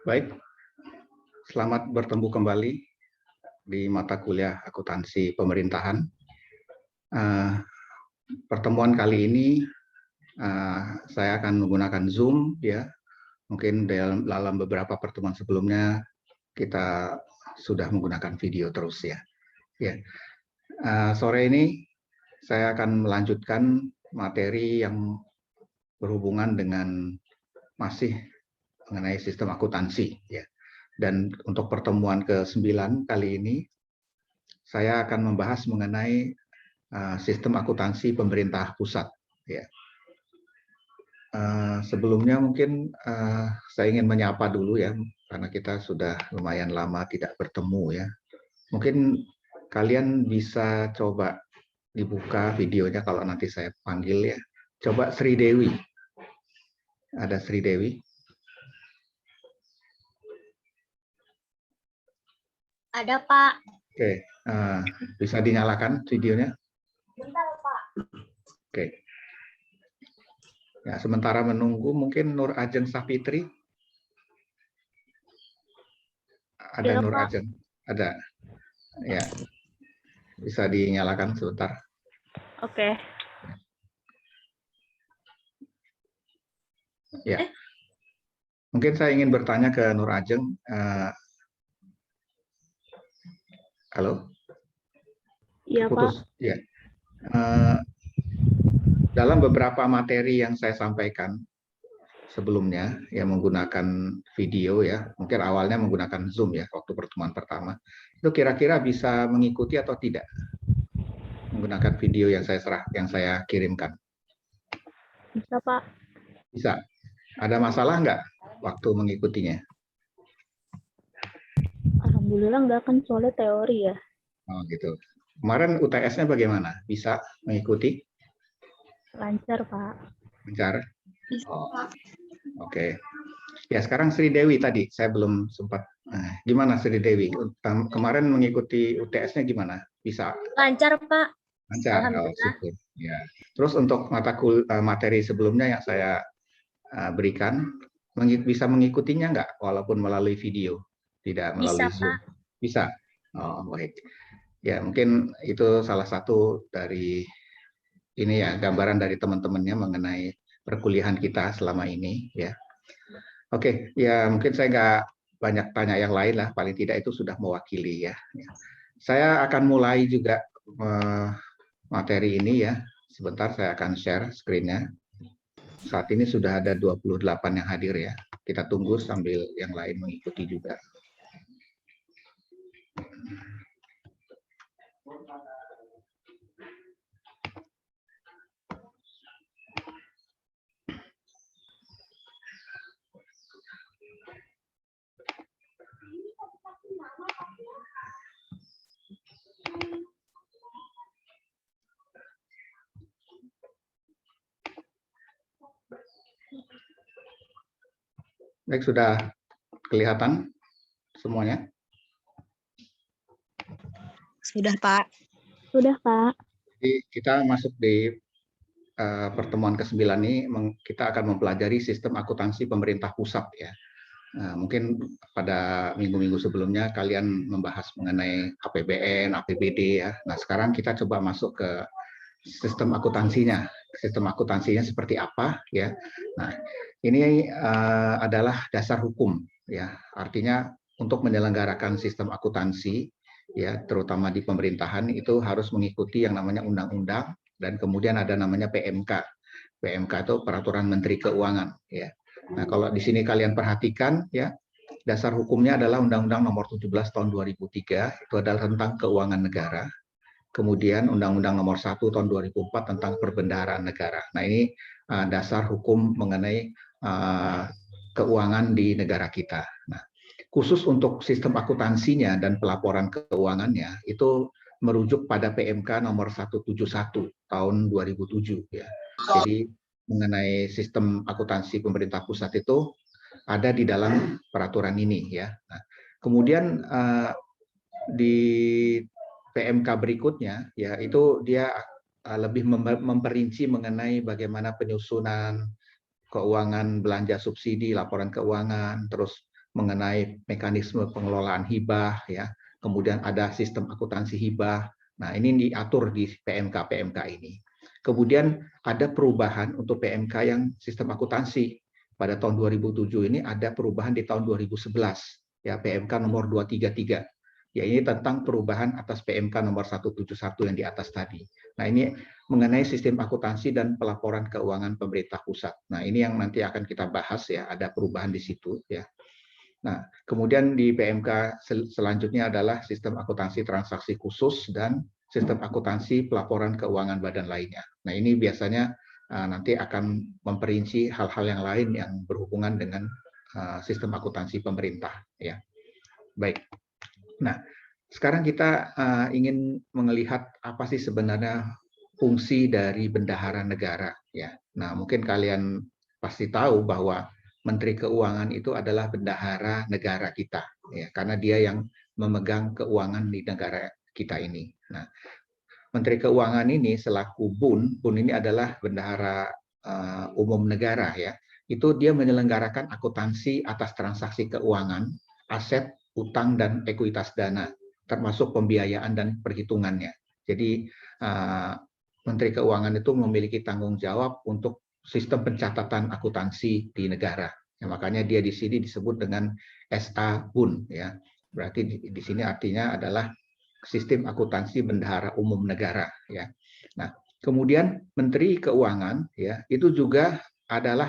Baik, selamat bertemu kembali di mata kuliah akuntansi pemerintahan. Pertemuan kali ini saya akan menggunakan Zoom, ya. Mungkin dalam beberapa pertemuan sebelumnya kita sudah menggunakan video terus, ya. Sore ini saya akan melanjutkan materi yang berhubungan dengan masih mengenai sistem akuntansi, ya. Dan untuk pertemuan ke-9 kali ini, saya akan membahas mengenai sistem akuntansi pemerintah pusat. Ya. Sebelumnya mungkin saya ingin menyapa dulu, ya, karena kita sudah lumayan lama tidak bertemu, ya. Mungkin kalian bisa coba dibuka videonya kalau nanti saya panggil, ya. Coba Sri Dewi. Ada Sri Dewi? Ada, Pak. Oke, bisa dinyalakan videonya? Bentar, Pak. Oke. Ya, sementara menunggu mungkin Nur Ajeng Sapitri. Ada Iya, Nur Pak. Ajeng? Ada. Ya. Bisa dinyalakan sebentar. Oke. Ya. Mungkin saya ingin bertanya ke Nur Ajeng. Halo? Iya, Putus. Pak. Ya. Dalam beberapa materi yang saya sampaikan sebelumnya, yang menggunakan video, ya, mungkin awalnya menggunakan Zoom, ya, waktu pertemuan pertama, itu kira-kira bisa mengikuti atau tidak menggunakan video yang saya kirimkan? Bisa, Pak. Bisa. Ada masalah nggak waktu mengikutinya? Alhamdulillah nggak, kan soalnya teori ya. Oh, gitu. Kemarin UTS-nya bagaimana? Bisa mengikuti? Lancar, Pak. Lancar? Bisa, Oh, Pak. oke. Ya, sekarang Sri Dewi tadi. Saya belum sempat. Gimana Sri Dewi? Kemarin mengikuti UTS-nya gimana? Bisa? Lancar, Pak. Lancar? Oh, Alhamdulillah. syukur. Ya. Terus untuk materi sebelumnya yang saya berikan, bisa mengikutinya nggak? Walaupun melalui video, tidak Bisa, melalui Zoom? Pak. Bisa? Oh, baik. Ya, mungkin itu salah satu dari ini, ya, gambaran dari teman-temannya mengenai perkuliahan kita selama ini, ya. Oke, ya mungkin saya nggak banyak tanya yang lain lah, paling tidak itu sudah mewakili, ya. Saya akan mulai juga materi ini, ya. Sebentar saya akan share screen-nya. Saat ini sudah ada 28 yang hadir, ya. Kita tunggu sambil yang lain mengikuti juga. Baik, sudah kelihatan semuanya? Sudah, Pak. Sudah, Pak. Jadi kita masuk di pertemuan ke-9 ini, kita akan mempelajari sistem akuntansi pemerintah pusat, ya. Mungkin pada minggu-minggu sebelumnya kalian membahas mengenai APBN, APBD, ya. Nah, sekarang kita coba masuk ke sistem akuntansinya. Sistem akuntansinya seperti apa, ya. Nah, ini adalah dasar hukum, ya. Artinya untuk menyelenggarakan sistem akuntansi, ya, terutama di pemerintahan, itu harus mengikuti yang namanya undang-undang, dan kemudian ada namanya PMK. PMK itu Peraturan Menteri Keuangan, ya. Nah, kalau di sini kalian perhatikan, ya, dasar hukumnya adalah Undang-Undang Nomor 17 Tahun 2003, itu adalah tentang keuangan negara. Kemudian Undang-Undang Nomor 1 Tahun 2004 tentang perbendaharaan negara. Nah, ini dasar hukum mengenai keuangan di negara kita. Nah, khusus untuk sistem akuntansinya dan pelaporan keuangannya itu merujuk pada PMK nomor 171 tahun 2007, ya. Jadi mengenai sistem akuntansi pemerintah pusat itu ada di dalam peraturan ini, ya. Nah, kemudian di PMK berikutnya, ya, itu dia lebih memperinci mengenai bagaimana penyusunan keuangan belanja subsidi, laporan keuangan, terus mengenai mekanisme pengelolaan hibah, ya. Kemudian ada sistem akuntansi hibah. Nah, ini diatur di PMK ini. Kemudian ada perubahan untuk PMK yang sistem akuntansi. Pada tahun 2007 ini ada perubahan di tahun 2011, ya, PMK nomor 233. Ya, ini tentang perubahan atas PMK nomor 171 yang di atas tadi. Nah, ini mengenai sistem akuntansi dan pelaporan keuangan pemerintah pusat. Nah, ini yang nanti akan kita bahas, ya, ada perubahan di situ, ya. Nah, kemudian di PMK selanjutnya adalah sistem akuntansi transaksi khusus dan sistem akuntansi pelaporan keuangan badan lainnya. Nah, ini biasanya nanti akan memperinci hal-hal yang lain yang berhubungan dengan sistem akuntansi pemerintah, ya. Baik. Nah, sekarang kita ingin melihat apa sih sebenarnya fungsi dari bendahara negara, ya. Nah, mungkin kalian pasti tahu bahwa Menteri Keuangan itu adalah bendahara negara kita, ya, karena dia yang memegang keuangan di negara kita ini. Nah, Menteri Keuangan ini selaku BUN ini adalah bendahara umum negara, ya. Itu dia menyelenggarakan akuntansi atas transaksi keuangan, aset, utang dan ekuitas dana, termasuk pembiayaan dan perhitungannya. Jadi Menteri Keuangan itu memiliki tanggung jawab untuk sistem pencatatan akuntansi di negara. Ya, makanya dia di sini disebut dengan SA BUN, ya. Berarti di sini artinya adalah sistem akuntansi bendahara umum negara, ya. Nah, kemudian Menteri Keuangan, ya, itu juga adalah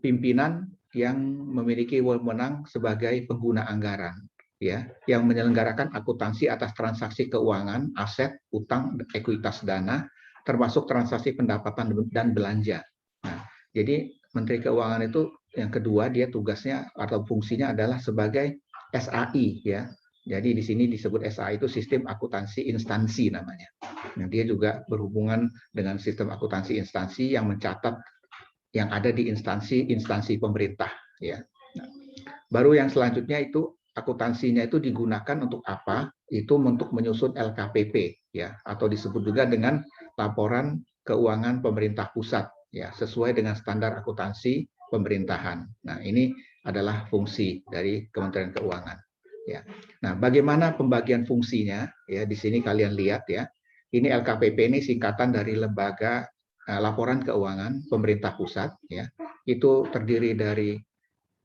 pimpinan yang memiliki wewenang sebagai pengguna anggaran, ya, yang menyelenggarakan akuntansi atas transaksi keuangan, aset, utang, ekuitas dana, termasuk transaksi pendapatan dan belanja. Nah, jadi Menteri Keuangan itu yang kedua, dia tugasnya atau fungsinya adalah sebagai SAI, ya. Jadi di sini disebut SAI itu sistem akuntansi instansi namanya. Nah, dia juga berhubungan dengan sistem akuntansi instansi yang mencatat yang ada di instansi pemerintah, ya. Nah, baru yang selanjutnya itu akuntansinya itu digunakan untuk apa? Itu untuk menyusun LKPP, ya, atau disebut juga dengan laporan keuangan pemerintah pusat, ya, sesuai dengan standar akuntansi pemerintahan. Nah, ini adalah fungsi dari Kementerian Keuangan, ya. Nah, bagaimana pembagian fungsinya? Ya, di sini kalian lihat, ya. Ini LKPP ini singkatan dari Lembaga Laporan Keuangan Pemerintah Pusat, ya. Itu terdiri dari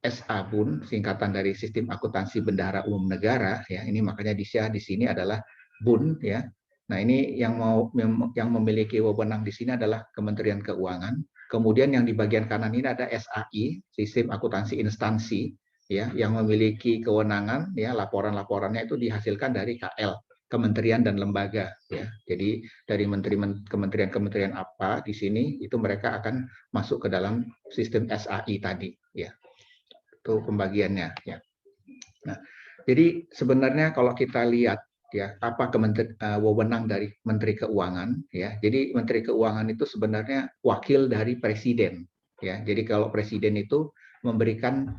SA BUN, singkatan dari Sistem Akuntansi Bendahara Umum Negara, ya. Ini makanya di sini adalah BUN, ya. Nah, ini yang memiliki wewenang di sini adalah Kementerian Keuangan. Kemudian yang di bagian kanan ini ada SAI, Sistem Akuntansi Instansi, ya, yang memiliki kewenangan, ya, laporan-laporannya itu dihasilkan dari KL, kementerian dan lembaga, ya. Jadi dari kementerian apa di sini itu mereka akan masuk ke dalam sistem SAI tadi, ya. Itu pembagiannya, ya. Nah, jadi sebenarnya kalau kita lihat, ya, apa wewenang dari Menteri Keuangan, ya. Jadi Menteri Keuangan itu sebenarnya wakil dari Presiden, ya. Jadi kalau Presiden itu memberikan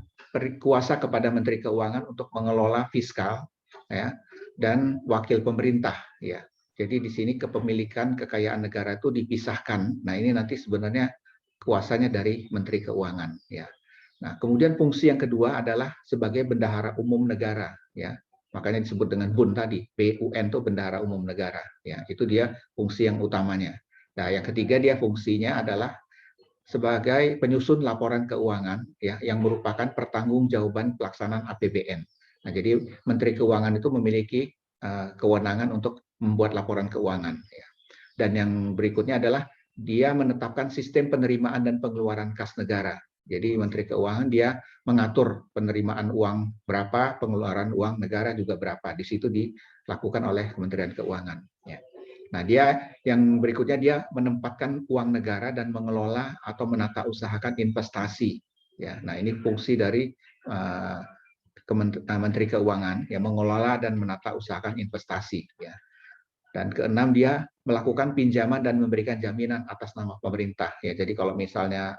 kuasa kepada Menteri Keuangan untuk mengelola fiskal, ya, dan wakil pemerintah, ya. Jadi di sini kepemilikan kekayaan negara itu dipisahkan. Nah, ini nanti sebenarnya kuasanya dari Menteri Keuangan, ya. Nah, kemudian fungsi yang kedua adalah sebagai bendahara umum negara, ya. Makanya disebut dengan BUN tadi, BUN itu bendahara umum negara, ya. Itu dia fungsi yang utamanya. Nah, yang ketiga dia fungsinya adalah sebagai penyusun laporan keuangan, ya, yang merupakan pertanggungjawaban pelaksanaan APBN. Nah, jadi Menteri Keuangan itu memiliki kewenangan untuk membuat laporan keuangan, ya. Dan yang berikutnya adalah dia menetapkan sistem penerimaan dan pengeluaran kas negara. Jadi Menteri Keuangan dia mengatur penerimaan uang berapa, pengeluaran uang negara juga berapa. Di situ dilakukan oleh Kementerian Keuangan, ya. Nah, dia yang berikutnya dia menempatkan uang negara dan mengelola atau menata usahakan investasi, ya. Nah, ini fungsi dari Menteri Keuangan yang mengelola dan menata usahakan investasi, ya. Dan keenam, dia melakukan pinjaman dan memberikan jaminan atas nama pemerintah, ya. Jadi kalau misalnya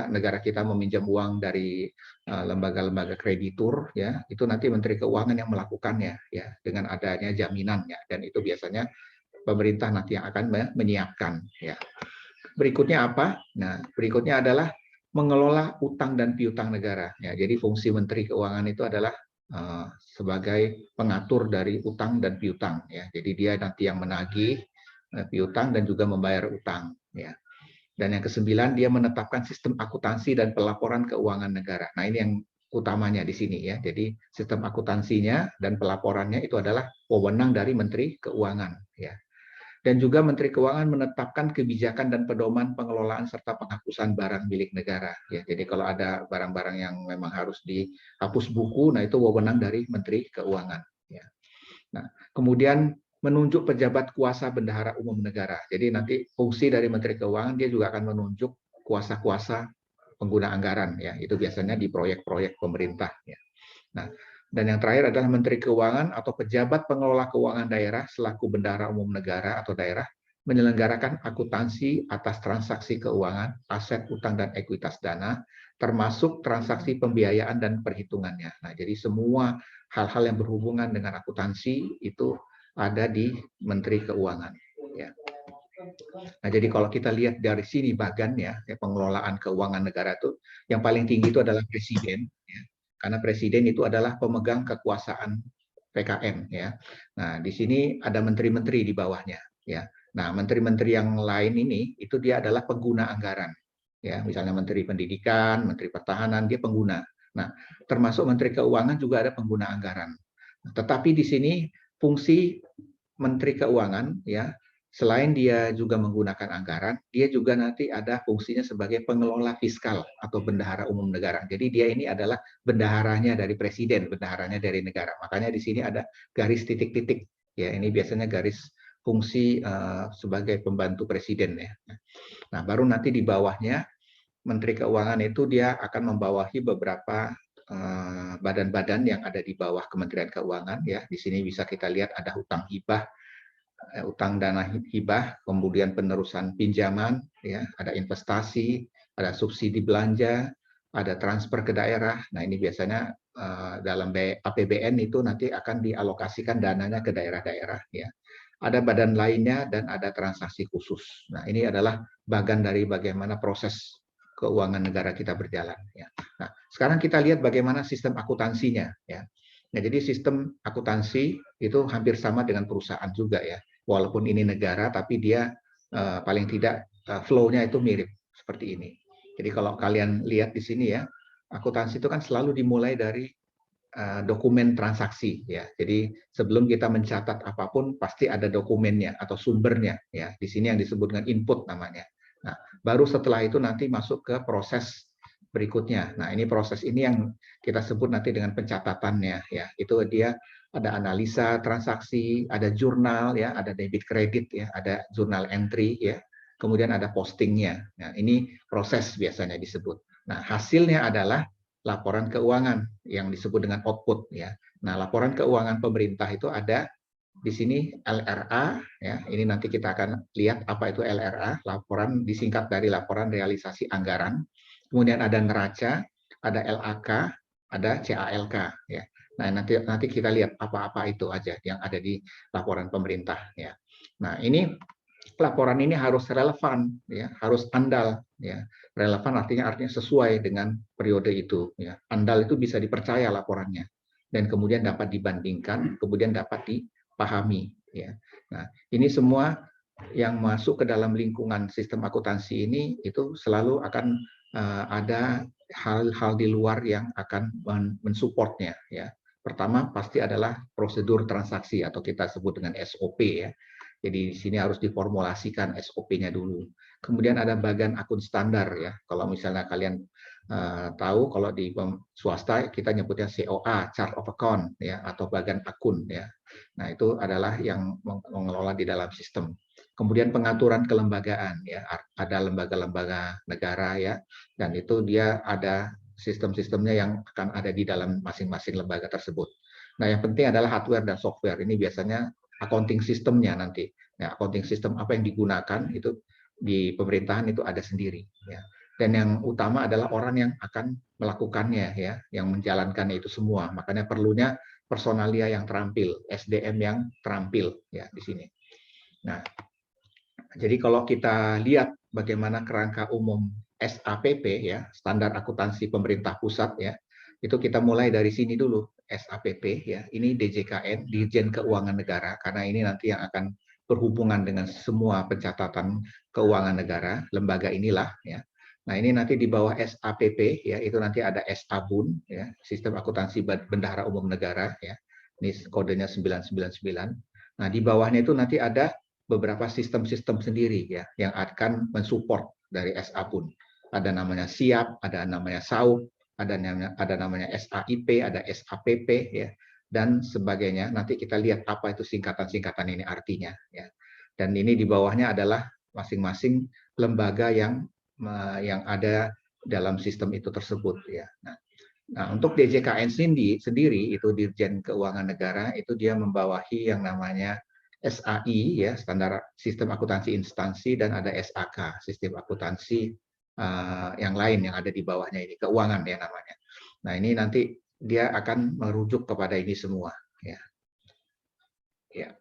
negara kita meminjam uang dari lembaga-lembaga kreditur, ya, itu nanti Menteri Keuangan yang melakukannya, ya, dengan adanya jaminan, ya. Dan itu biasanya pemerintah nanti yang akan menyiapkan, ya. Berikutnya apa? Nah, berikutnya adalah mengelola utang dan piutang negara. Ya, jadi fungsi Menteri Keuangan itu adalah sebagai pengatur dari utang dan piutang. Ya, jadi dia nanti yang menagih piutang dan juga membayar utang. Ya. Dan yang kesembilan, dia menetapkan sistem akuntansi dan pelaporan keuangan negara. Nah, ini yang utamanya di sini ya. Jadi sistem akuntansinya dan pelaporannya itu adalah wewenang dari Menteri Keuangan. Ya. Dan juga Menteri Keuangan menetapkan kebijakan dan pedoman pengelolaan serta penghapusan barang milik negara. Ya, jadi kalau ada barang-barang yang memang harus dihapus buku, nah itu wewenang dari Menteri Keuangan. Ya. Nah, kemudian menunjuk pejabat kuasa bendahara umum negara. Jadi nanti fungsi dari Menteri Keuangan dia juga akan menunjuk kuasa-kuasa pengguna anggaran. Ya, itu biasanya di proyek-proyek pemerintah. Ya. Nah, dan yang terakhir adalah Menteri Keuangan atau pejabat pengelola keuangan daerah selaku bendahara umum negara atau daerah menyelenggarakan akuntansi atas transaksi keuangan, aset, utang, dan ekuitas dana, termasuk transaksi pembiayaan dan perhitungannya. Nah, jadi semua hal-hal yang berhubungan dengan akuntansi itu ada di Menteri Keuangan. Ya. Nah, jadi kalau kita lihat dari sini bagannya, ya, pengelolaan keuangan negara itu, yang paling tinggi itu adalah Presiden. Ya. Karena presiden itu adalah pemegang kekuasaan PKM ya. Nah, di sini ada menteri-menteri di bawahnya ya. Nah, menteri-menteri yang lain ini itu dia adalah pengguna anggaran. Ya, misalnya Menteri Pendidikan, Menteri Pertahanan, dia pengguna. Nah, termasuk Menteri Keuangan juga ada pengguna anggaran. Nah, tetapi di sini fungsi Menteri Keuangan ya, selain dia juga menggunakan anggaran, dia juga nanti ada fungsinya sebagai pengelola fiskal atau bendahara umum negara. Jadi dia ini adalah bendaharanya dari presiden, bendaharanya dari negara. Makanya di sini ada garis titik-titik. Ya, ini biasanya garis fungsi sebagai pembantu presiden ya. Nah, baru nanti di bawahnya Menteri Keuangan itu dia akan membawahi beberapa badan-badan yang ada di bawah Kementerian Keuangan ya. Di sini bisa kita lihat ada hutang hibah, utang dana hibah, kemudian penerusan pinjaman, ya, ada investasi, ada subsidi belanja, ada transfer ke daerah. Nah, ini biasanya dalam APBN itu nanti akan dialokasikan dananya ke daerah-daerah. Ya. Ada badan lainnya dan ada transaksi khusus. Nah, ini adalah bagian dari bagaimana proses keuangan negara kita berjalan. Ya. Nah, sekarang kita lihat bagaimana sistem akuntansinya. Ya. Nah, jadi sistem akuntansi itu hampir sama dengan perusahaan juga ya. Walaupun ini negara, tapi dia paling tidak flow-nya itu mirip seperti ini. Jadi kalau kalian lihat di sini ya, akuntansi itu kan selalu dimulai dari dokumen transaksi ya. Jadi sebelum kita mencatat apapun pasti ada dokumennya atau sumbernya ya. Di sini yang disebut dengan input namanya. Nah, baru setelah itu nanti masuk ke proses berikutnya. Nah, ini proses ini yang kita sebut nanti dengan pencatatannya ya. Itu dia ada analisa transaksi, ada jurnal ya, ada debit kredit ya, ada jurnal entry ya. Kemudian ada postingnya. Nah, ini proses biasanya disebut. Nah, hasilnya adalah laporan keuangan yang disebut dengan output ya. Nah, laporan keuangan pemerintah itu ada di sini LRA ya. Ini nanti kita akan lihat apa itu LRA, laporan disingkat dari laporan realisasi anggaran. Kemudian ada neraca, ada LAK, ada CALK ya. Nah, nanti kita lihat apa-apa itu aja yang ada di laporan pemerintah ya. Nah, ini laporan ini harus relevan ya, harus andal ya. Relevan artinya sesuai dengan periode itu ya. Andal itu bisa dipercaya laporannya dan kemudian dapat dibandingkan, kemudian dapat dipahami ya. Nah, ini semua yang masuk ke dalam lingkungan sistem akuntansi ini itu selalu akan ada hal-hal di luar yang akan mensupportnya ya. Pertama pasti adalah prosedur transaksi atau kita sebut dengan SOP ya. Jadi di sini harus diformulasikan SOP-nya dulu. Kemudian ada bagian akun standar ya. Kalau misalnya kalian tahu kalau di swasta kita nyebutnya COA, Chart of Account ya, atau bagian akun ya. Nah, itu adalah yang mengelola di dalam sistem. Kemudian pengaturan kelembagaan ya, ada lembaga-lembaga negara ya, dan itu dia ada sistem-sistemnya yang akan ada di dalam masing-masing lembaga tersebut. Nah, yang penting adalah hardware dan software. Ini biasanya accounting sistemnya nanti. Ya, accounting sistem apa yang digunakan itu di pemerintahan itu ada sendiri. Ya. Dan yang utama adalah orang yang akan melakukannya ya, yang menjalankannya itu semua. Makanya perlunya personalia yang terampil, SDM yang terampil ya di sini. Nah, Jadi kalau kita lihat bagaimana kerangka umum SAPP ya, standar akuntansi pemerintah pusat ya, itu kita mulai dari sini dulu SAPP ya. Ini DJKN, Dirjen Keuangan Negara, karena ini nanti yang akan berhubungan dengan semua pencatatan keuangan negara, lembaga inilah ya. Nah, ini nanti di bawah SAPP ya, itu nanti ada SABUN ya, Sistem Akuntansi Bendahara Umum Negara ya. Ini kodenya 999. Nah, di bawahnya itu nanti ada beberapa sistem-sistem sendiri ya yang akan mensupport dari SABUN. Ada namanya SIAP, ada namanya SAUP, ada namanya SAIP, ada SAPP ya dan sebagainya. Nanti kita lihat apa itu singkatan-singkatan ini artinya ya. Dan ini di bawahnya adalah masing-masing lembaga yang ada dalam sistem itu tersebut ya. Nah, untuk DJKN sendiri itu Dirjen Keuangan Negara itu dia membawahi yang namanya SAI ya, standar sistem akuntansi instansi, dan ada SAK, sistem akuntansi yang lain yang ada di bawahnya ini, keuangan ya namanya. Nah, ini nanti dia akan merujuk kepada ini semua ya. Ya.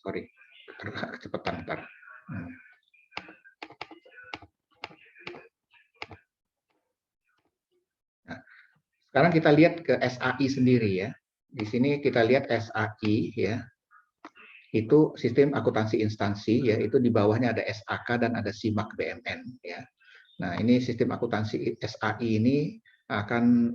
Sorry. Kecepatan ntar. Nah, sekarang kita lihat ke SAI sendiri ya. Di sini kita lihat SAI ya. Itu sistem akuntansi instansi ya, itu di bawahnya ada SAK dan ada SIMAK BMN ya. Nah, ini sistem akuntansi SAI ini akan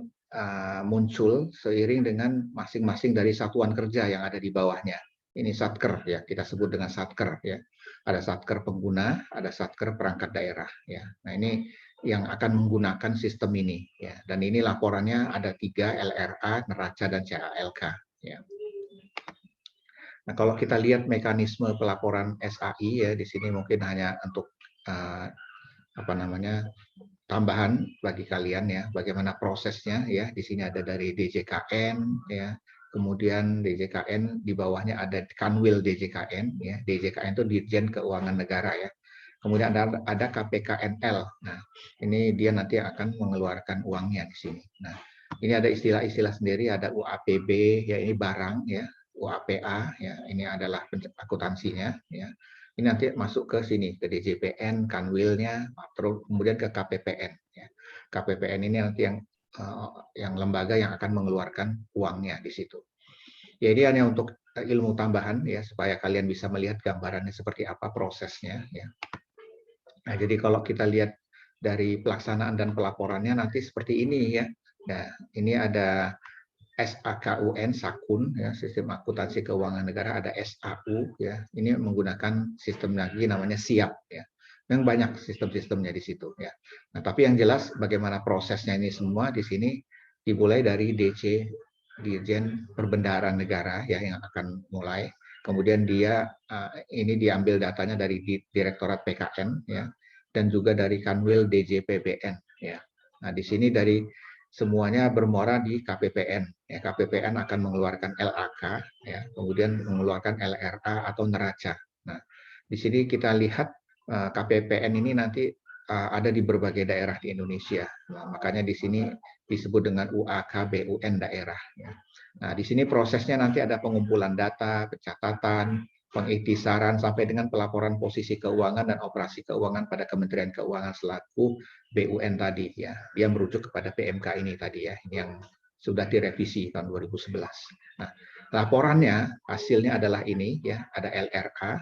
muncul seiring dengan masing-masing dari satuan kerja yang ada di bawahnya. Ini Satker ya, kita sebut dengan Satker ya. Ada Satker pengguna, ada Satker perangkat daerah ya. Nah, ini yang akan menggunakan sistem ini ya. Dan ini laporannya ada 3, LRA, neraca dan CALK ya. Nah, kalau kita lihat mekanisme pelaporan SAI ya, di sini mungkin hanya untuk tambahan bagi kalian ya, bagaimana prosesnya ya. Di sini ada dari DJKN ya, kemudian DJKN di bawahnya ada Kanwil DJKN ya. DJKN itu Dirjen Keuangan Negara ya. Kemudian ada KPKNL. Nah, ini dia nanti akan mengeluarkan uangnya di sini. Nah, ini ada istilah-istilah sendiri, ada UAPB ya, ini barang ya. UAPA ya, ini adalah akuntansinya ya. Ini nanti masuk ke sini, ke DJPN, Kanwilnya, kemudian ke KPPN ya. KPPN ini nanti yang lembaga yang akan mengeluarkan uangnya di situ. Jadi hanya untuk ilmu tambahan ya, supaya kalian bisa melihat gambarannya seperti apa prosesnya ya. Nah, jadi kalau kita lihat dari pelaksanaan dan pelaporannya nanti seperti ini ya. Nah, ini ada SAKUN, SAKUN, ya, Sistem Akuntansi Keuangan Negara, ada SAU, ya, ini menggunakan sistem lagi namanya SIAP, ya, yang banyak sistem-sistemnya di situ, ya. Nah, tapi yang jelas bagaimana prosesnya ini semua di sini dimulai dari DC, Dirjen Perbendaharaan Negara, ya, yang akan mulai. Kemudian dia ini diambil datanya dari Direktorat PKN, ya, dan juga dari Kanwil DJPBN, ya. Nah, di sini dari semuanya bermuara di KPPN. Ya, KPPN akan mengeluarkan LAK, ya, kemudian mengeluarkan LRA atau neraca. Nah, di sini kita lihat KPPN ini nanti ada di berbagai daerah di Indonesia. Nah, makanya di sini disebut dengan UAK BUN daerah. Ya. Nah, di sini prosesnya nanti ada pengumpulan data, pencatatan, pengiktisaran sampai dengan pelaporan posisi keuangan dan operasi keuangan pada Kementerian Keuangan selaku BUN tadi ya. Dia merujuk kepada PMK ini tadi ya, yang sudah direvisi tahun 2011. Nah, laporannya hasilnya adalah ini ya, ada LRA,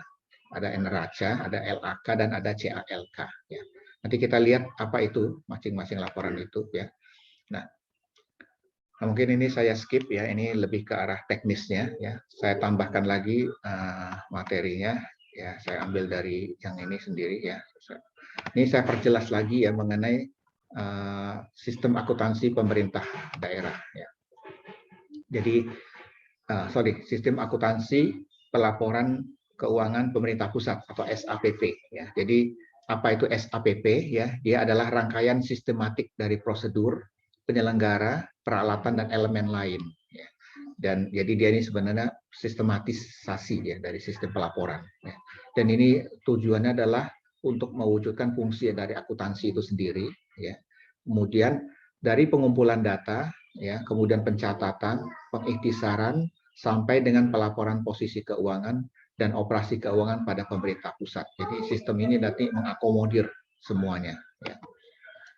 ada neraca, ada LAK dan ada CALK ya. Nanti kita lihat apa itu masing-masing laporan itu ya. Nah, mungkin ini saya skip ya, ini lebih ke arah teknisnya ya. Saya tambahkan lagi materinya ya, saya ambil dari yang ini sendiri ya. Ini saya perjelas lagi ya mengenai sistem akuntansi pemerintah daerah ya. Jadi sistem akuntansi pelaporan keuangan pemerintah pusat atau SAPP ya. Jadi apa itu SAPP ya? Dia adalah rangkaian sistematik dari prosedur, penyelenggara, peralatan dan elemen lain ya. Dan jadi dia ini sebenarnya sistematisasi ya dari sistem pelaporan ya. Dan ini tujuannya adalah untuk mewujudkan fungsi dari akuntansi itu sendiri ya. Kemudian dari pengumpulan data ya, kemudian pencatatan, pengiktisaran sampai dengan pelaporan posisi keuangan dan operasi keuangan pada pemerintah pusat. Jadi sistem ini nanti mengakomodir semuanya. Ya.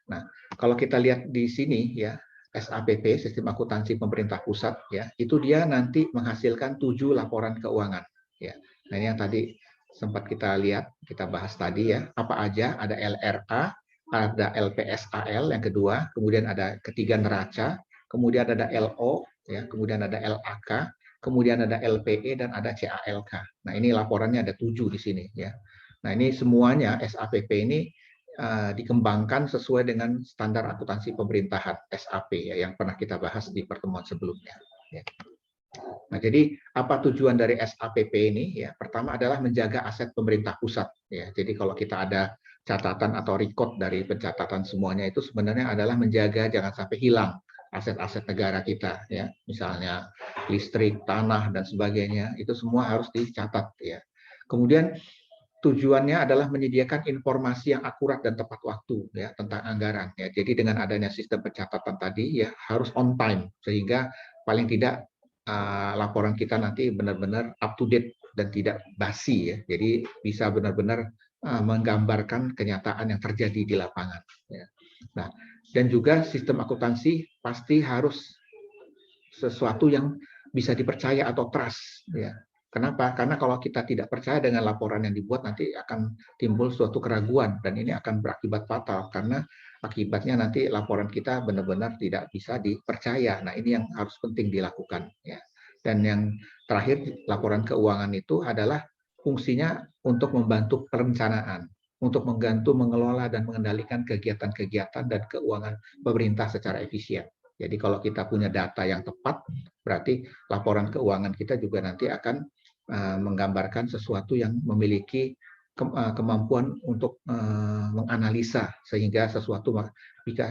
Nah, kalau kita lihat di sini ya, SAPP, Sistem Akuntansi Pemerintah Pusat, ya, itu dia nanti menghasilkan 7 laporan keuangan. Ya. Nah, ini yang tadi sempat kita lihat, kita bahas tadi ya, apa aja, ada LRA, ada LPSAL yang kedua, kemudian ada ketiga neraca, kemudian ada LO, ya, kemudian ada LAK, kemudian ada LPE dan ada CALK. Nah, ini laporannya ada 7 di sini ya. Nah, ini semuanya SAPP ini dikembangkan sesuai dengan standar akuntansi pemerintahan SAP ya, yang pernah kita bahas di pertemuan sebelumnya. Ya. Nah, jadi apa tujuan dari SAPP ini? Ya, pertama adalah menjaga aset pemerintah pusat. Ya, jadi kalau kita ada catatan atau record dari pencatatan semuanya itu sebenarnya adalah menjaga jangan sampai hilang aset-aset negara kita. Ya, misalnya listrik, tanah dan sebagainya itu semua harus dicatat. Ya. Kemudian tujuannya adalah menyediakan informasi yang akurat dan tepat waktu ya tentang anggaran ya. Jadi dengan adanya sistem pencatatan tadi ya harus on time sehingga paling tidak laporan kita nanti benar-benar up to date dan tidak basi ya. Jadi bisa benar-benar menggambarkan kenyataan yang terjadi di lapangan ya. Nah, dan juga sistem akuntansi pasti harus sesuatu yang bisa dipercaya atau trust ya. Kenapa? Karena kalau kita tidak percaya dengan laporan yang dibuat nanti akan timbul suatu keraguan dan ini akan berakibat fatal karena akibatnya nanti laporan kita benar-benar tidak bisa dipercaya. Nah, ini yang harus penting dilakukan ya. Dan yang terakhir laporan keuangan itu adalah fungsinya untuk membantu perencanaan, untuk membantu mengelola dan mengendalikan kegiatan-kegiatan dan keuangan pemerintah secara efisien. Jadi kalau kita punya data yang tepat, berarti laporan keuangan kita juga nanti akan menggambarkan sesuatu yang memiliki kemampuan untuk menganalisa sehingga sesuatu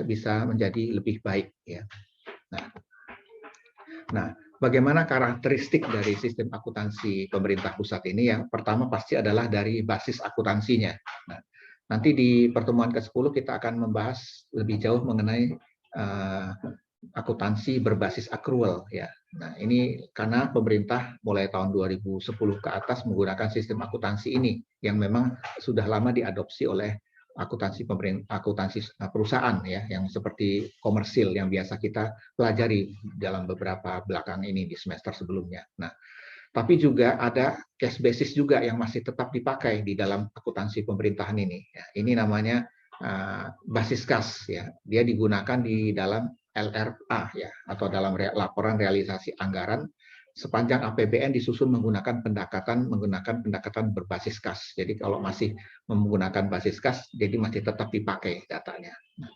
bisa menjadi lebih baik ya. Nah, bagaimana karakteristik dari sistem akuntansi pemerintah pusat ini? Yang pertama pasti adalah dari basis akuntansinya. Nah, nanti di pertemuan ke-10 kita akan membahas lebih jauh mengenai akuntansi berbasis accrual ya. Nah, ini karena pemerintah mulai tahun 2010 ke atas menggunakan sistem akuntansi ini yang memang sudah lama diadopsi oleh akuntansi perusahaan ya, yang seperti komersil yang biasa kita pelajari dalam beberapa belakang ini di semester sebelumnya. Nah, tapi juga ada cash basis juga yang masih tetap dipakai di dalam akuntansi pemerintahan ini. Ya, ini namanya basis kas ya. Dia digunakan di dalam LRA ya atau dalam laporan realisasi anggaran sepanjang APBN disusun menggunakan pendekatan berbasis kas. Jadi kalau masih menggunakan basis kas, jadi masih tetap dipakai datanya. Nah,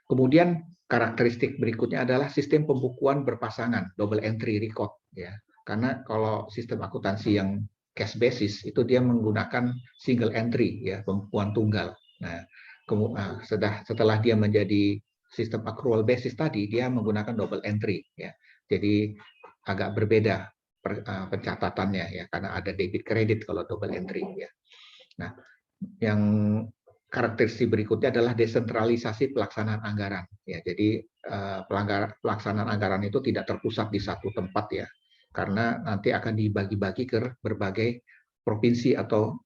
kemudian karakteristik berikutnya adalah sistem pembukuan berpasangan, double entry record ya. Karena kalau sistem akuntansi yang cash basis itu dia menggunakan single entry ya, pembukuan tunggal. Nah, setelah dia menjadi sistem accrual basis tadi, dia menggunakan double entry ya. Jadi agak berbeda pencatatannya ya, karena ada debit kredit kalau double entry ya. Nah, yang karakteristik berikutnya adalah desentralisasi pelaksanaan anggaran ya. Jadi pelaksanaan anggaran itu tidak terpusat di satu tempat ya, karena nanti akan dibagi-bagi ke berbagai provinsi atau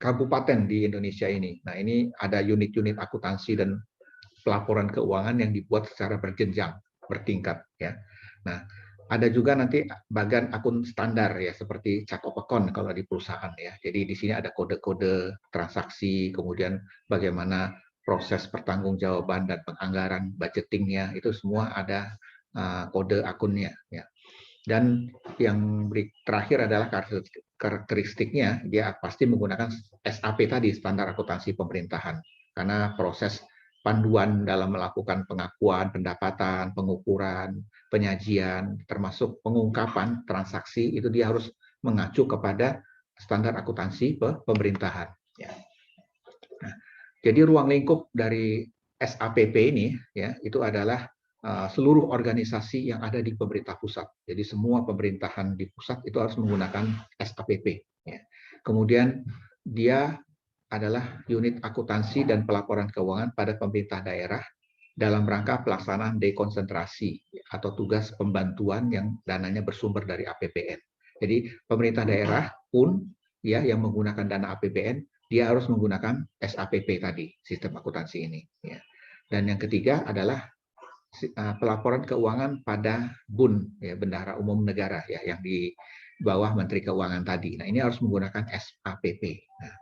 kabupaten di Indonesia ini. Nah, ini ada unit-unit akuntansi dan pelaporan keuangan yang dibuat secara berjenjang, bertingkat ya. Nah, ada juga nanti bagian akun standar ya seperti chart of account kalau di perusahaan ya. Jadi di sini ada kode-kode transaksi, kemudian bagaimana proses pertanggungjawaban dan penganggaran, budgetingnya itu semua ada kode akunnya ya. Dan yang terakhir adalah karakteristiknya dia pasti menggunakan SAP tadi, standar akuntansi pemerintahan, karena proses panduan dalam melakukan pengakuan pendapatan, pengukuran, penyajian, termasuk pengungkapan transaksi itu dia harus mengacu kepada standar akuntansi pemerintahan. Ya. Nah, jadi ruang lingkup dari SAPP ini ya itu adalah seluruh organisasi yang ada di pemerintah pusat. Jadi semua pemerintahan di pusat itu harus menggunakan SAPP. Ya. Kemudian dia adalah unit akuntansi dan pelaporan keuangan pada pemerintah daerah dalam rangka pelaksanaan dekonsentrasi atau tugas pembantuan yang dananya bersumber dari APBN. Jadi pemerintah daerah pun ya yang menggunakan dana APBN, dia harus menggunakan SAPP tadi, sistem akuntansi ini. Ya. Dan yang ketiga adalah pelaporan keuangan pada BUN, ya, Bendahara Umum Negara, ya, yang di bawah Menteri Keuangan tadi. Nah, ini harus menggunakan SAPP. Nah,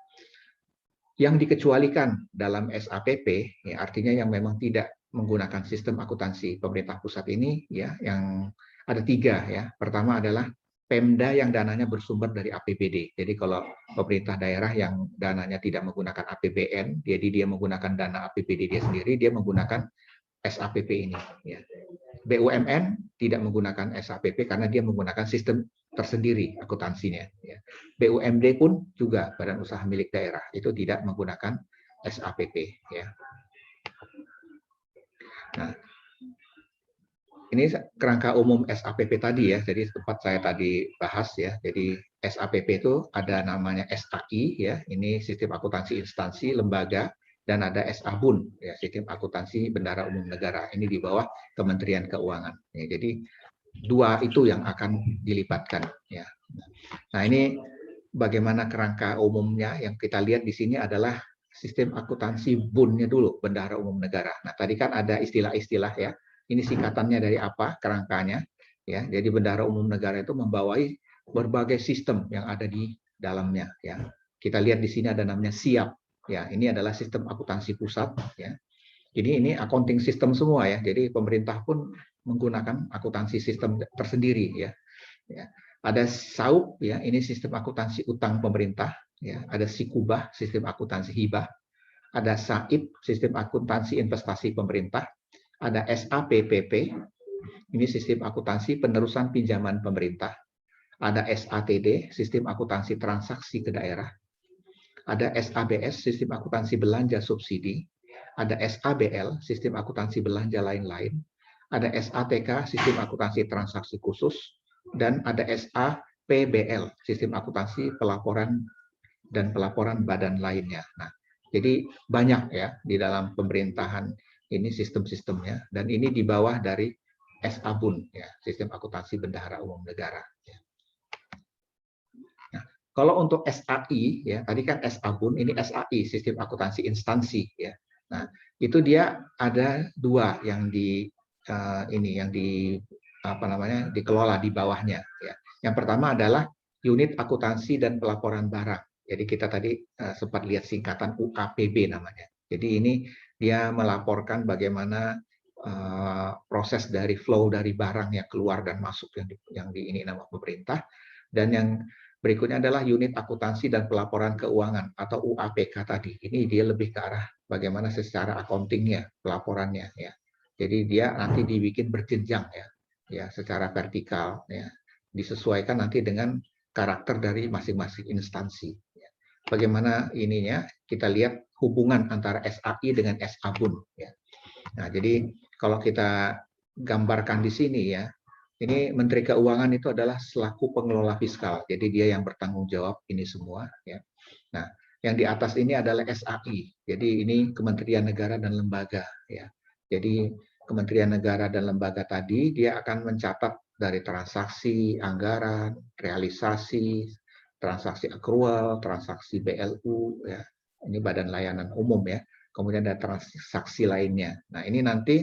yang dikecualikan dalam SAPP, ya, artinya yang memang tidak menggunakan sistem akuntansi pemerintah pusat ini, ya, yang ada 3, ya. Pertama adalah Pemda yang dananya bersumber dari APBD. Jadi kalau pemerintah daerah yang dananya tidak menggunakan APBN, jadi dia menggunakan dana APBD dia sendiri, dia menggunakan SAPP ini. Ya. BUMN tidak menggunakan SAPP karena dia menggunakan sistem tersendiri akuntansinya. Ya. BUMD pun juga, badan usaha milik daerah, itu tidak menggunakan SAPP. Ya. Nah, ini kerangka umum SAPP tadi, ya. Jadi tempat saya tadi bahas, ya. Jadi SAPP itu ada namanya SAI, ya. Ini sistem akuntansi instansi lembaga, dan ada SABUN, ya, sistem akuntansi Bendahara Umum Negara. Ini di bawah Kementerian Keuangan. Ya, jadi 2 itu yang akan dilibatkan. Ya. Nah, ini bagaimana kerangka umumnya. Yang kita lihat di sini adalah sistem akuntansi BUN-nya dulu, Bendahara Umum Negara. Nah, tadi kan ada istilah-istilah, ya. Ini singkatannya dari apa kerangkanya, ya. Jadi Bendahara Umum Negara itu membawai berbagai sistem yang ada di dalamnya, ya. Kita lihat di sini ada namanya SIAP, ya. Ini adalah sistem akuntansi pusat, ya. Jadi ini accounting system semua, ya. Jadi pemerintah pun menggunakan akuntansi sistem tersendiri, ya. Ya. Ada SAUP, ya. Ini sistem akuntansi utang pemerintah, ya. Ada SIKUBAH, sistem akuntansi hibah. Ada SAIP, sistem akuntansi investasi pemerintah. Ada SAPPP, ini sistem akuntansi penerusan pinjaman pemerintah. Ada SATD, sistem akuntansi transaksi ke daerah. Ada SABS, sistem akuntansi belanja subsidi. Ada SABL, sistem akuntansi belanja lain-lain. Ada SATK, sistem akuntansi transaksi khusus. Dan ada SAPBL, sistem akuntansi pelaporan dan pelaporan badan lainnya. Nah, jadi banyak, ya, di dalam pemerintahan ini sistem-sistemnya, dan ini di bawah dari SABUN, ya, sistem akuntansi Bendahara Umum Negara. Nah, kalau untuk SAI, ya, tadi kan SABUN, ini SAI, sistem akuntansi instansi, ya. Nah, itu dia ada 2 yang di yang dikelola di bawahnya, ya. Yang pertama adalah unit akuntansi dan pelaporan barang. Jadi kita tadi sempat lihat singkatan UAPB namanya. Jadi ini dia melaporkan bagaimana proses dari flow dari barang yang keluar dan masuk yang di ini nama pemerintah. Dan yang berikutnya adalah unit akuntansi dan pelaporan keuangan atau UAPK tadi. Ini dia lebih ke arah bagaimana secara accounting-nya, pelaporannya, ya. Jadi dia nanti dibikin berjenjang, ya, secara vertikal, ya. Disesuaikan nanti dengan karakter dari masing-masing instansi. Bagaimana ininya, kita lihat hubungan antara SAI dengan SABUN, ya. Nah, jadi kalau kita gambarkan di sini, ya, ini Menteri Keuangan itu adalah selaku pengelola fiskal, jadi dia yang bertanggung jawab ini semua, ya. Nah, yang di atas ini adalah SAI, jadi ini Kementerian Negara dan Lembaga, ya. Jadi Kementerian Negara dan Lembaga tadi dia akan mencatat dari transaksi, anggaran, realisasi, transaksi akrual, transaksi BLU, ya. Ini Badan Layanan Umum, ya. Kemudian ada transaksi lainnya. Nah, ini nanti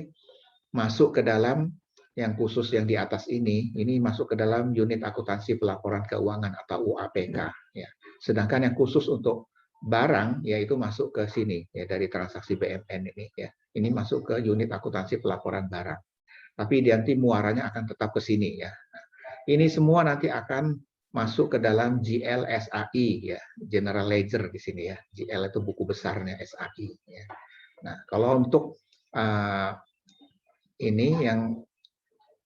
masuk ke dalam yang khusus yang di atas ini masuk ke dalam unit akuntansi pelaporan keuangan atau UAPK, ya. Sedangkan yang khusus untuk barang yaitu masuk ke sini, ya, dari transaksi BMN ini, ya. Ini masuk ke unit akuntansi pelaporan barang. Tapi nanti muaranya akan tetap ke sini, ya. Nah, ini semua nanti akan masuk ke dalam GLSAI, ya, General Ledger di sini, ya. GL itu buku besarnya SAI, ya. Nah, kalau untuk ini yang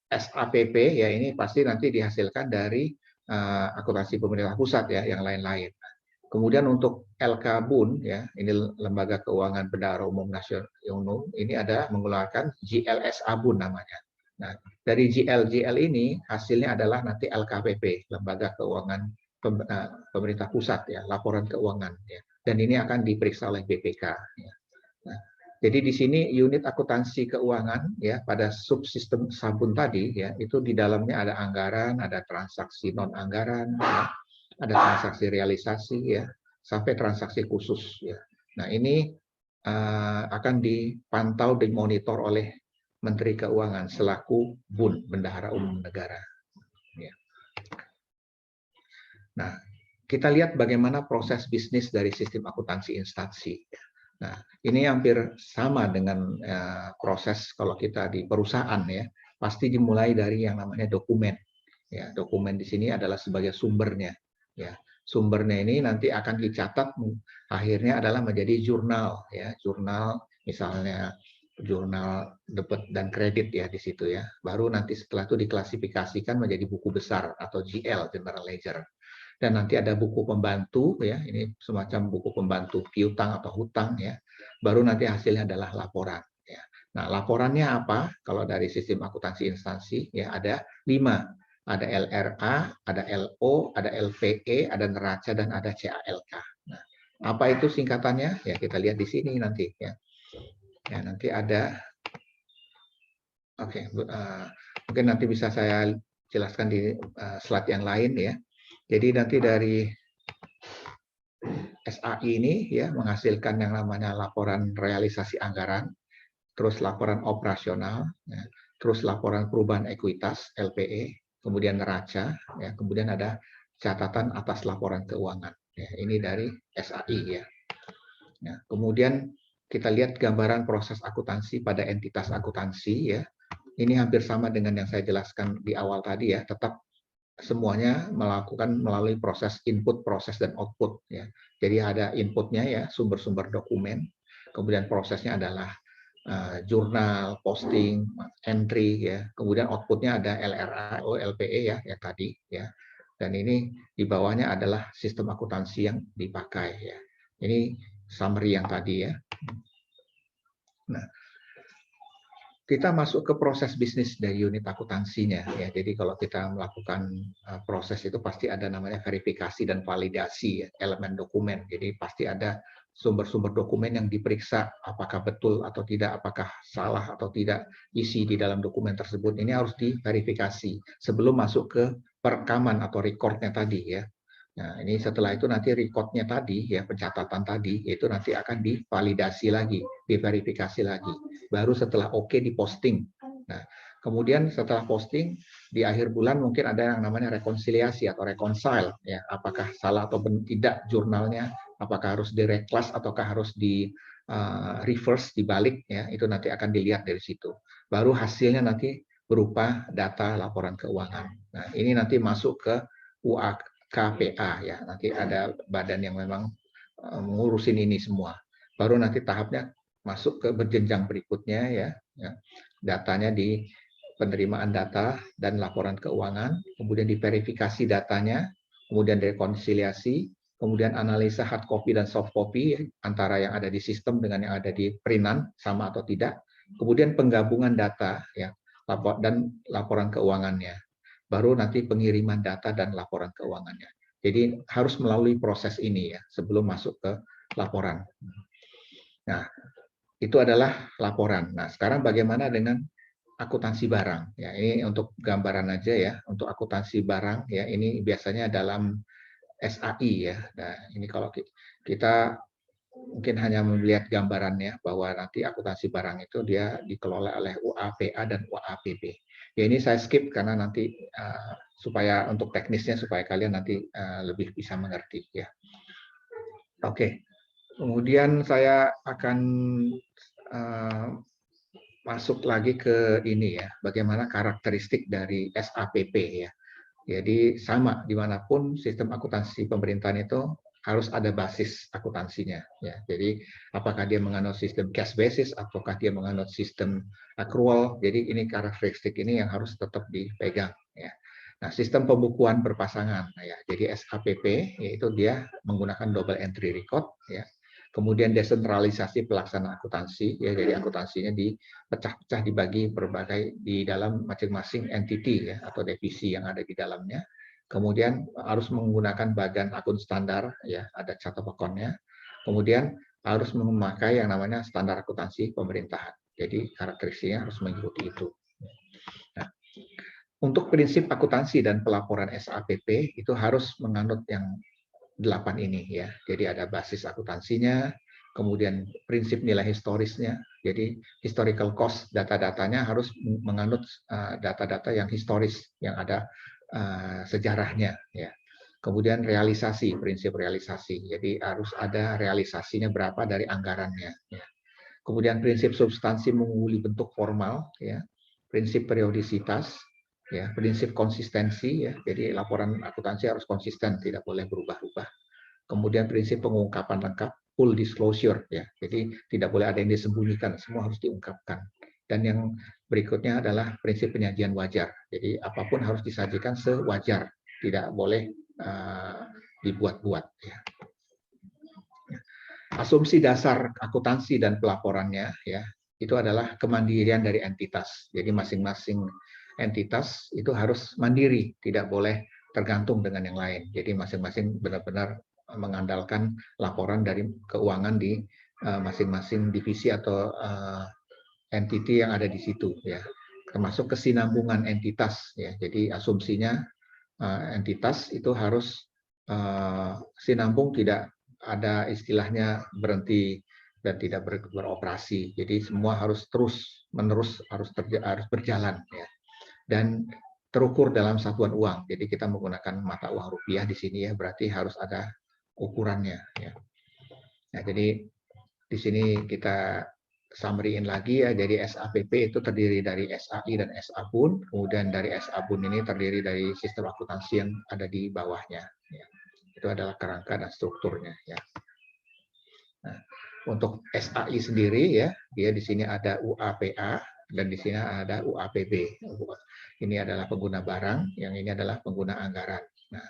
SAPP, ya, ini pasti nanti dihasilkan dari akuntansi pemerintah pusat, ya, yang lain-lain. Kemudian untuk LKBUN, ya, ini Lembaga Keuangan Bendahara Umum Nasional, ini ada mengeluarkan GLSABUN namanya. Nah, dari GL ini hasilnya adalah nanti LKPP, Lembaga Keuangan Pemerintah Pusat, ya, laporan keuangan, ya. Dan ini akan diperiksa oleh BPK, ya. Nah, jadi di sini unit akuntansi keuangan, ya, pada subsistem sabun tadi, ya, itu di dalamnya ada anggaran, ada transaksi non anggaran, ya. ada transaksi realisasi ya, sampai transaksi khusus ya. Nah, ini akan dipantau, dimonitor oleh Menteri Keuangan selaku BUN, Bendahara Umum Negara. Ya. Nah, kita lihat bagaimana proses bisnis dari sistem akuntansi instansi. Nah, ini hampir sama dengan proses kalau kita di perusahaan ya, pasti dimulai dari yang namanya dokumen. Ya, dokumen di sini adalah sebagai sumbernya. Ya, sumbernya ini nanti akan dicatat, akhirnya adalah menjadi jurnal. Ya, jurnal misalnya jurnal debit dan kredit ya di situ ya. Baru nanti setelah itu diklasifikasikan menjadi buku besar atau GL, General Ledger. Dan nanti ada buku pembantu ya, ini semacam buku pembantu piutang atau hutang ya. Baru nanti hasilnya adalah laporan ya. Nah, laporannya apa? Kalau dari sistem akuntansi instansi ya ada 5. Ada LRA, ada LO, ada LVE, ada neraca dan ada CALK. Nah, apa itu singkatannya? Ya kita lihat di sini nanti ya. Ya, nanti ada mungkin nanti bisa saya jelaskan di slide yang lain ya. Jadi nanti dari SAI ini ya menghasilkan yang namanya laporan realisasi anggaran, terus laporan operasional, ya, terus laporan perubahan ekuitas (LPE), kemudian neraca, ya, kemudian ada catatan atas laporan keuangan. Ya, ini dari SAI ya. Ya. Kemudian kita lihat gambaran proses akuntansi pada entitas akuntansi ya. Ini hampir sama dengan yang saya jelaskan di awal tadi ya, tetap semuanya melakukan melalui proses input, proses, dan output. Ya. Jadi ada inputnya ya, sumber-sumber dokumen, kemudian prosesnya adalah jurnal, posting, entry, ya. Kemudian outputnya ada LRA, LPE ya, yang tadi. Ya. Dan ini di bawahnya adalah sistem akuntansi yang dipakai. Ya. Ini summary yang tadi ya. Nah, kita masuk ke proses bisnis dari unit akuntansinya ya. Jadi kalau kita melakukan proses itu pasti ada namanya verifikasi dan validasi ya, elemen dokumen. Jadi pasti ada sumber-sumber dokumen yang diperiksa apakah betul atau tidak, apakah salah atau tidak isi di dalam dokumen tersebut. Ini harus diverifikasi sebelum masuk ke perekaman atau recordnya tadi ya. Nah, ini setelah itu nanti recordnya tadi, ya pencatatan tadi, itu nanti akan divalidasi lagi, diverifikasi lagi. Baru setelah oke diposting. Nah, kemudian setelah posting, di akhir bulan mungkin ada yang namanya rekonsiliasi atau reconcile. Ya, apakah salah atau tidak jurnalnya, apakah harus direklas ataukah harus di reverse, dibalik, ya itu nanti akan dilihat dari situ. Baru hasilnya nanti berupa data laporan keuangan. Nah, ini nanti masuk ke KPA ya, nanti ada badan yang memang ngurusin ini semua. Baru nanti tahapnya masuk ke berjenjang berikutnya ya, datanya di penerimaan data dan laporan keuangan, kemudian diverifikasi datanya, kemudian rekonsiliasi, kemudian analisa hard copy dan soft copy antara yang ada di sistem dengan yang ada di printan sama atau tidak, kemudian penggabungan data ya dan laporan keuangannya. Baru nanti pengiriman data dan laporan keuangannya. Jadi harus melalui proses ini ya sebelum masuk ke laporan. Nah, itu adalah laporan. Nah, sekarang bagaimana dengan akuntansi barang? Ya, ini untuk gambaran aja ya. Untuk akuntansi barang ya ini biasanya dalam SAI ya. Nah, ini kalau kita mungkin hanya melihat gambarannya bahwa nanti akuntansi barang itu dia dikelola oleh UAPA dan UAPB. Ya ini saya skip karena nanti supaya untuk teknisnya supaya kalian nanti lebih bisa mengerti ya. Oke. Kemudian saya akan masuk lagi ke ini ya, bagaimana karakteristik dari SAPP ya. Jadi sama dimanapun sistem akuntansi pemerintahan itu harus ada basis akuntansinya ya. Jadi apakah dia menganut sistem cash basis ataukah dia menganut sistem accrual. Jadi ini karakteristik ini yang harus tetap dipegang ya. Nah, sistem pembukuan berpasangan ya. Jadi SAPP yaitu dia menggunakan double entry record ya. Kemudian desentralisasi pelaksana akuntansi ya. Jadi akuntansinya dipecah-pecah dibagi berbagai di dalam masing-masing entity ya atau divisi yang ada di dalamnya. Kemudian harus menggunakan bagan akun standar ya, ada chart of account-nya. Kemudian harus memakai yang namanya standar akuntansi pemerintahan. Jadi karakteristiknya harus mengikuti itu. Nah, Untuk prinsip akuntansi dan pelaporan SAPP itu harus menganut yang 8 ini ya. Jadi ada basis akuntansinya, kemudian prinsip nilai historisnya. Jadi historical cost data-datanya harus menganut data-data yang historis, yang ada sejarahnya ya. Kemudian realisasi, prinsip realisasi. Jadi harus ada realisasinya berapa dari anggarannya ya. Kemudian prinsip substansi mengungguli bentuk formal ya. Prinsip periodisitas ya, prinsip konsistensi ya. Jadi laporan akuntansi harus konsisten, tidak boleh berubah-ubah. Kemudian prinsip pengungkapan lengkap, full disclosure ya. Jadi tidak boleh ada yang disembunyikan, semua harus diungkapkan. Dan yang berikutnya adalah prinsip penyajian wajar. Jadi apapun harus disajikan sewajar, tidak boleh dibuat-buat ya. Asumsi dasar akuntansi dan pelaporannya ya, itu adalah kemandirian dari entitas. Jadi masing-masing entitas itu harus mandiri, tidak boleh tergantung dengan yang lain. Jadi masing-masing benar-benar mengandalkan laporan dari keuangan di masing-masing divisi atau entity yang ada di situ ya. Termasuk kesinambungan entitas ya. Jadi asumsinya entitas itu harus sinambung, tidak ada istilahnya berhenti dan tidak beroperasi. Jadi semua harus terus-menerus harus berjalan ya. Dan terukur dalam satuan uang. Jadi kita menggunakan mata uang rupiah di sini ya, berarti harus ada ukurannya ya. Nah, jadi di sini kita summary-in lagi ya. Jadi SAPP itu terdiri dari SAI dan SABUN, kemudian dari SABUN ini terdiri dari sistem akuntansi yang ada di bawahnya ya. Itu adalah kerangka dan strukturnya ya. Nah, untuk SAI sendiri ya, dia di sini ada UAPA dan di sini ada UAPB. Ini adalah pengguna barang, yang ini adalah pengguna anggaran. Nah,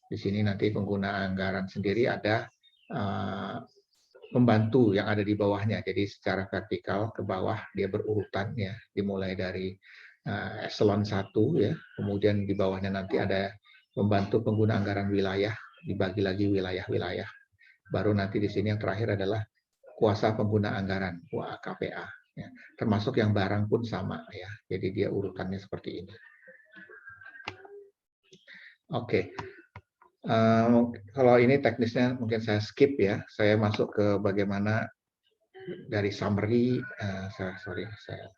di sini nanti pengguna anggaran sendiri ada pembantu yang ada di bawahnya. Jadi secara vertikal ke bawah dia berurutan ya, dimulai dari eselon 1 ya, kemudian di bawahnya nanti ada pembantu pengguna anggaran wilayah, dibagi lagi wilayah-wilayah. Baru nanti di sini yang terakhir adalah kuasa pengguna anggaran, KPA. Ya. Termasuk yang barang pun sama ya. Jadi dia urutannya seperti ini. Oke. Kalau ini teknisnya mungkin saya skip ya. Saya masuk ke bagaimana dari summary. Saya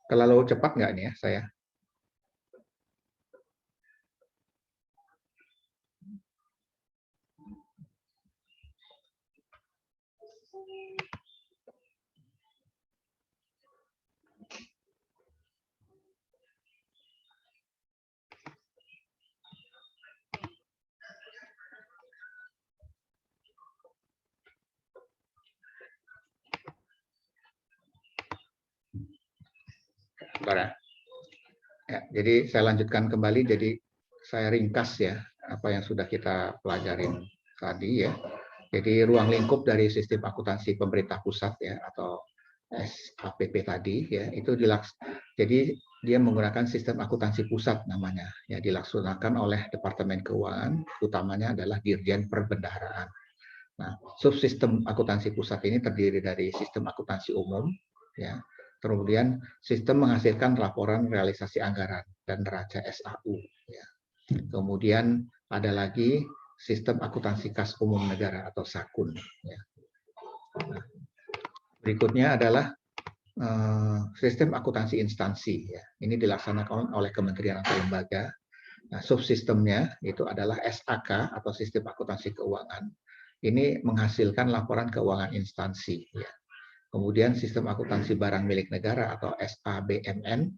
terlalu cepat nggak nih ya saya? Ya, jadi saya lanjutkan kembali. Jadi saya ringkas ya apa yang sudah kita pelajarin tadi ya. Jadi ruang lingkup dari sistem akuntansi pemerintah pusat ya atau SAPP tadi ya itu jadi dia menggunakan sistem akuntansi pusat namanya ya, dilaksanakan oleh Departemen Keuangan, utamanya adalah Dirjen Perbendaharaan. Nah, subsistem akuntansi pusat ini terdiri dari sistem akuntansi umum ya. Kemudian sistem menghasilkan laporan realisasi anggaran dan neraca SAU ya. Kemudian ada lagi sistem akuntansi kas umum negara atau SAKUN ya. Nah, berikutnya adalah sistem akuntansi instansi ya. Ini dilaksanakan oleh kementerian atau lembaga. Nah, subsistemnya itu adalah SAK atau sistem akuntansi keuangan. Ini menghasilkan laporan keuangan instansi ya. Kemudian sistem akuntansi barang milik negara atau SABMN.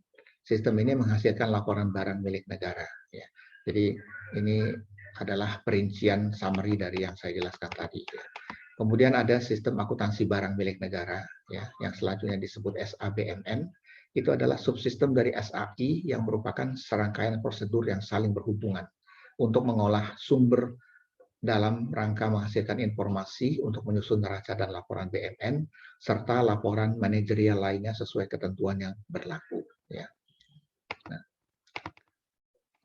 Sistem ini menghasilkan laporan barang milik negara ya. Jadi ini adalah perincian summary dari yang saya jelaskan tadi ya. Kemudian ada sistem akuntansi barang milik negara ya, yang selanjutnya disebut SABMN. Itu adalah subsistem dari SAI yang merupakan serangkaian prosedur yang saling berhubungan untuk mengolah sumber dalam rangka menghasilkan informasi untuk menyusun neraca dan laporan BMN serta laporan manajerial lainnya sesuai ketentuan yang berlaku ya. Nah,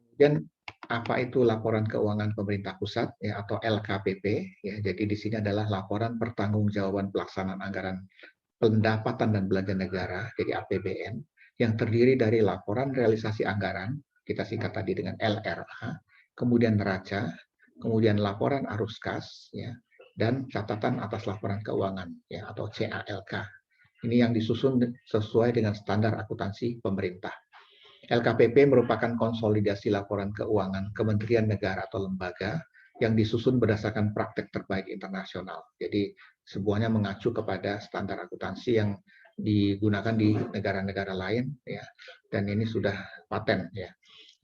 kemudian apa itu laporan keuangan pemerintah pusat ya atau LKPP ya. Jadi di sini adalah laporan pertanggungjawaban pelaksanaan anggaran pendapatan dan belanja negara, jadi APBN, yang terdiri dari laporan realisasi anggaran, kita singkat tadi dengan LRA, kemudian neraca, kemudian laporan arus kas, ya, dan catatan atas laporan keuangan, ya, atau CALK. Ini yang disusun sesuai dengan standar akuntansi pemerintah. LKPP merupakan konsolidasi laporan keuangan kementerian negara atau lembaga yang disusun berdasarkan praktek terbaik internasional. Jadi semuanya mengacu kepada standar akuntansi yang digunakan di negara-negara lain, ya, dan ini sudah paten, ya.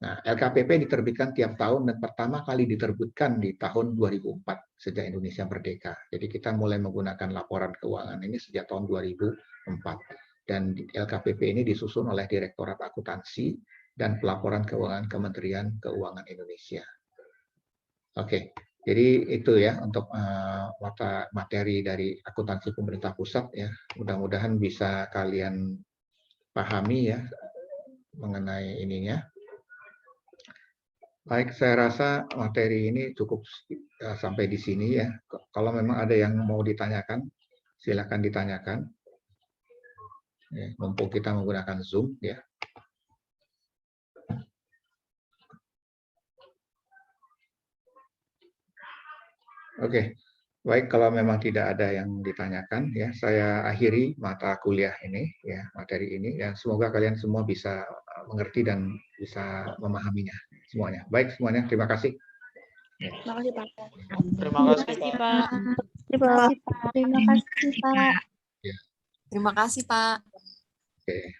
Nah, LKPP diterbitkan tiap tahun dan pertama kali diterbitkan di tahun 2004 sejak Indonesia merdeka. Jadi kita mulai menggunakan laporan keuangan ini sejak tahun 2004. Dan LKPP ini disusun oleh Direktorat Akuntansi dan Pelaporan Keuangan Kementerian Keuangan Indonesia. Oke, jadi itu ya untuk mata materi dari akuntansi pemerintah pusat ya. Mudah-mudahan bisa kalian pahami ya mengenai ininya. Baik, saya rasa materi ini cukup sampai di sini ya. Kalau memang ada yang mau ditanyakan, silakan ditanyakan. Ya, mumpung kita menggunakan Zoom ya. Oke, baik, kalau memang tidak ada yang ditanyakan ya, saya akhiri mata kuliah ini ya, materi ini, dan semoga kalian semua bisa mengerti dan bisa memahaminya semuanya. Baik semuanya, terima kasih. Terima kasih, Pak. Terima kasih, Pak. Terima kasih, Pak. Terima kasih, Pak. Ya. Terima kasih, Pak. Oke.